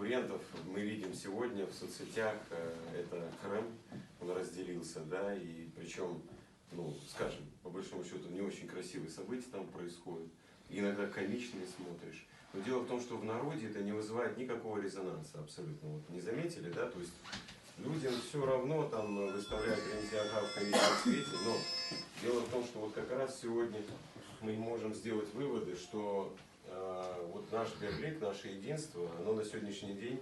конкурентов мы видим сегодня в соцсетях, это Крым, он разделился, да, и причем, ну, скажем, по большому счету, не очень красивые события там происходят, иногда комичные смотришь. Но дело в том, что в народе это не вызывает никакого резонанса абсолютно. Вот не заметили, да, то есть людям все равно там выставляют Ага в комичном цвете, но дело в том, что вот как раз сегодня мы можем сделать выводы, что вот наш Берлик, наше единство, оно на сегодняшний день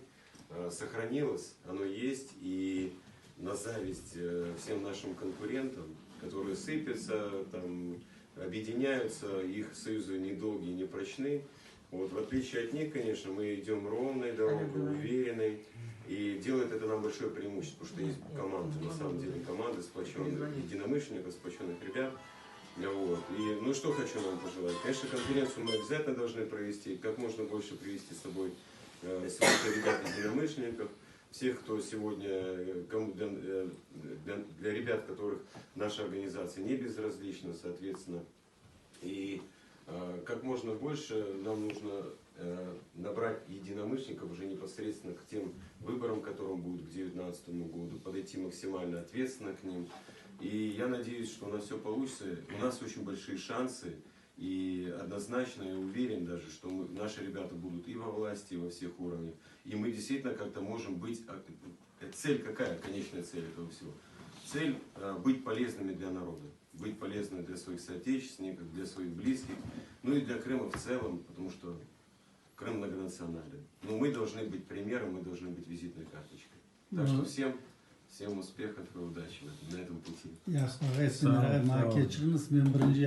сохранилось, оно есть, и на зависть всем нашим конкурентам, которые сыпятся, там, объединяются, их союзы недолгие, не прочны. Вот, в отличие от них, конечно, мы идем ровной дорогой, уверенной, и делает это нам большое преимущество, потому что есть команда, на самом деле, команда сплоченных единомышленников, сплоченных ребят. Вот. И, ну что хочу нам пожелать. Конечно, конференцию мы обязательно должны провести, как можно больше привести с собой ребят-единомышленников, всех, кто сегодня, для ребят, которых наша организация не безразлична, соответственно. И как можно больше нам нужно набрать единомышленников уже непосредственно к тем выборам, которые будут к 2019 году, подойти максимально ответственно к ним. И я надеюсь, что у нас все получится. У нас очень большие шансы. И однозначно я уверен даже, что наши ребята будут и во власти, и во всех уровнях. И мы действительно как-то можем быть... Цель какая? Конечная цель этого всего? Цель быть полезными для народа. Быть полезными для своих соотечественников, для своих близких. Ну и для Крыма в целом, потому что Крым многонационален. Но мы должны быть примером, мы должны быть визитной карточкой. Так что всем успехов и удачи на этом пути. Yaxshi, G'aysin, marka chiqimiz, men birinchi